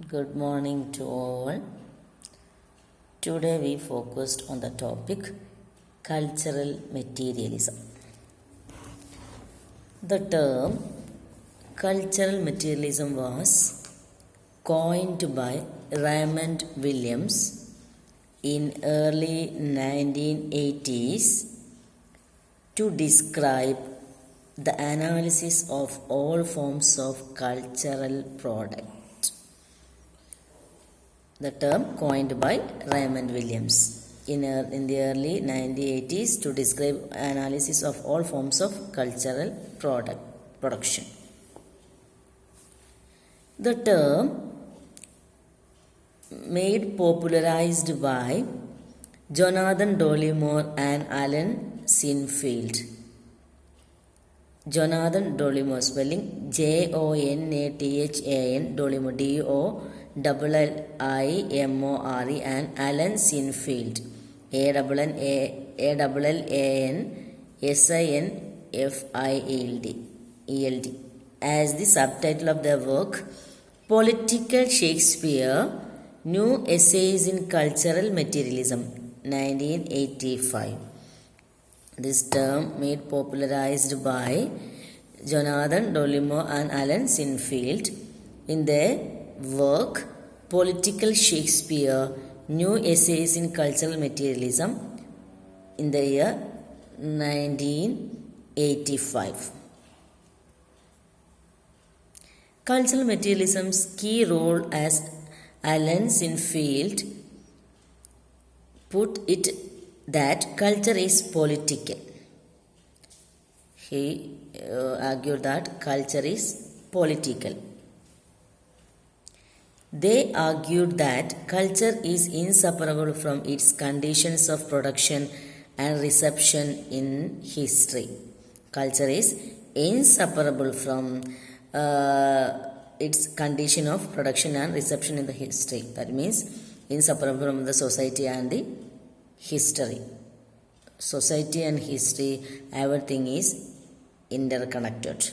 Good morning to all. Today we focused on the topic cultural materialism. The term cultural materialism was coined by Raymond Williams in early 1980s to describe the analysis of all forms of cultural product. The term coined by Raymond Williams in the early 1980s to describe analysis of all forms of cultural production. The term made popularized by Jonathan Dollimore and Alan Sinfield. Jonathan Dollimore, spelling Jonathan, Dollimore, DOLLIMORE, and Alan Sinfield, ALLANSINFIELD, as the subtitle of their work, Political Shakespeare, New Essays in Cultural Materialism, 1985. This term made popularized by Jonathan Dollimore and Alan Sinfield in their work Political Shakespeare, New Essays in Cultural Materialism in the year 1985. Cultural materialism's key role, as Alan Sinfield put it, that culture is political. He argued that culture is political. They argued that culture is inseparable from its conditions of production and reception in history. Culture is inseparable from its condition of production and reception in the history. That means inseparable from the society and the history. Society and history, everything is interconnected.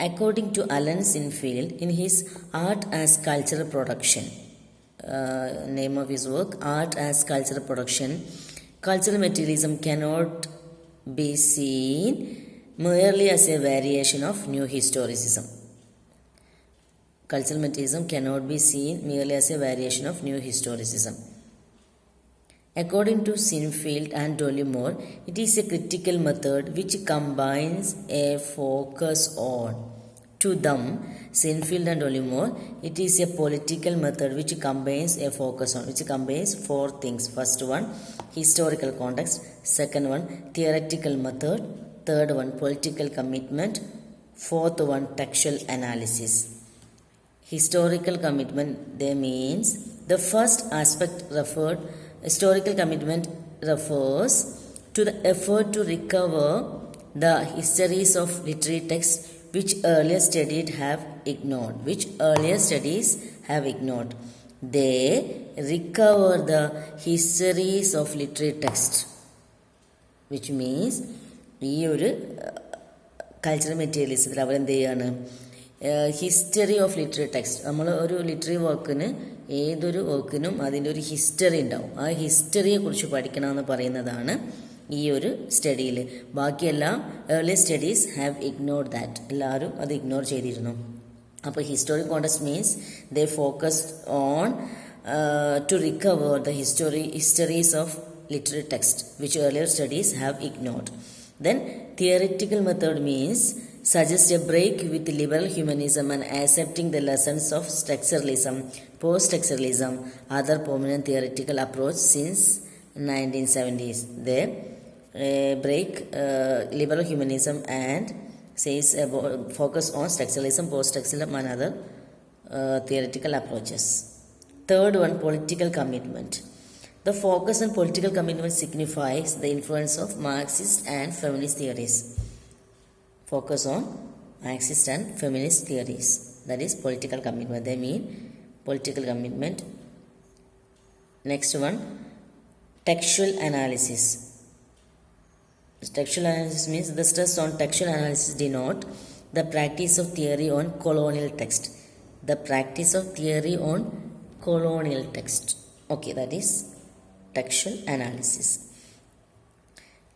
According to Alan Sinfield, in his Art as Cultural Production, name of his work, Art as Cultural Production, cultural materialism cannot be seen merely as a variation of new historicism. Cultural materialism cannot be seen merely as a variation of new historicism. According to Sinfield and Dollimore, it is a critical method which combines a focus on. To them, Sinfield and Dollimore, it is a political method which combines a focus on, which combines four things. First one, historical context. Second one, theoretical method. Third one, political commitment. Fourth one, textual analysis. Historical commitment, they means the first aspect referred. Historical commitment refers to the effort to recover the histories of literary texts which earlier studies have ignored. They recover the histories of literary texts, which means ഈ ഒരു cultural മെറ്റീരിയലിസത്തിൽ അവരെന്ത് ചെയ്യാണ്, history of literary text. നമ്മൾ ഒരു literary വർക്കിന്, ഏതൊരു വർക്കിനും അതിൻ്റെ ഒരു ഹിസ്റ്ററി ഉണ്ടാവും. ആ ഹിസ്റ്ററിയെക്കുറിച്ച് പഠിക്കണമെന്ന് പറയുന്നതാണ് ഈ ഒരു സ്റ്റഡിയിൽ. ബാക്കിയെല്ലാം early studies have ignored that. എല്ലാവരും അത് ഇഗ്നോർ ചെയ്തിരുന്നു. അപ്പോൾ historic context means they focused on to recover the histories of literary text which earlier studies have ignored. Then theoretical method means suggests a break with liberal humanism and accepting the lessons of structuralism, post-structuralism, other prominent theoretical approach since 1970s. They break liberal humanism and says about focus on structuralism, post-structuralism and other theoretical approaches. Third one, political commitment. The focus on political commitment signifies the influence of Marxist and feminist theories. Focus on Marxist and feminist theories. That is political commitment. They mean political commitment. Next one, textual analysis. Textual analysis means the stress on textual analysis denote the practice of theory on colonial text. the practice of theory on colonial text. Okay, that is textual analysis.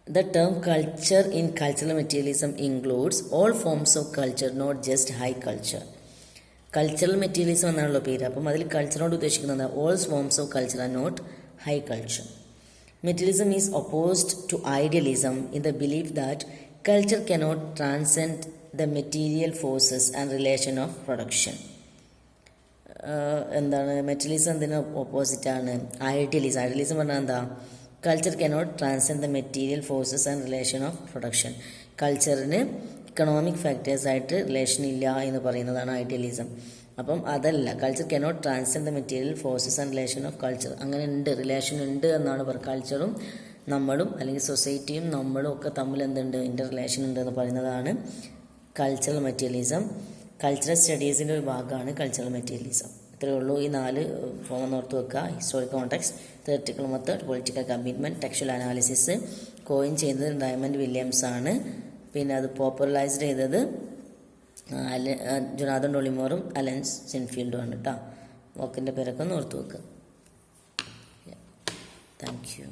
The term culture in cultural materialism includes all forms of culture, not just high culture. Cultural materialism എന്നാണല്ലോ പേര്. അപ്പം അതിൽ കൾച്ചറോട് ഉദ്ദേശിക്കുന്നത് all forms of culture are not high culture. Materialism is opposed to idealism in the belief that culture cannot transcend the material forces and relation of production. എന്താണ് materialism എന്തിന് ഓപ്പോസിറ്റാണ്? Idealism. Idealism പറഞ്ഞാൽ എന്താ? Culture cannot transcend the material forces and relation of production. കൾച്ചറിന് economic ഫാക്ടേഴ്സായിട്ട് relation ഇല്ല എന്ന് പറയുന്നതാണ് ഐഡിയലിസം. അപ്പം അതല്ല, culture cannot transcend the material forces and relation of culture. അങ്ങനെ ഉണ്ട്, റിലേഷൻ ഉണ്ട് എന്നാണ് പറയുന്നത്. കൾച്ചറും നമ്മളും അല്ലെങ്കിൽ സൊസൈറ്റിയും നമ്മളും ഒക്കെ തമ്മിൽ എന്തുണ്ട്? ഇൻ്റർ റിലേഷൻ ഉണ്ട് എന്ന് പറയുന്നതാണ് കൾച്ചറൽ മെറ്റീരിയലിസം. കൾച്ചറൽ സ്റ്റഡീസിൻ്റെ ഒരു ഭാഗമാണ് കൾച്ചറൽ മെറ്റീരിയലിസം. ഇത്രയേ ഉള്ളൂ. ഈ 4 ഫോം ഓർത്ത് വെക്കുക. Historical context, theoretical method, political commitment, textual analysis. Coin ചെയ്തത് ഡയമണ്ട് വില്യംസ് ആണ്. പിന്നെ അത് പോപ്പുലറൈസ്ഡ് ചെയ്തത് ജൊനാഥൻ ഡോളിമോറും അലൻ സിൻഫീൽഡും ആണ് കേട്ടോ. വാക്കിൻ്റെ പേരൊക്കെ ഒന്ന് ഓർത്ത് വെക്കുക. Thank you.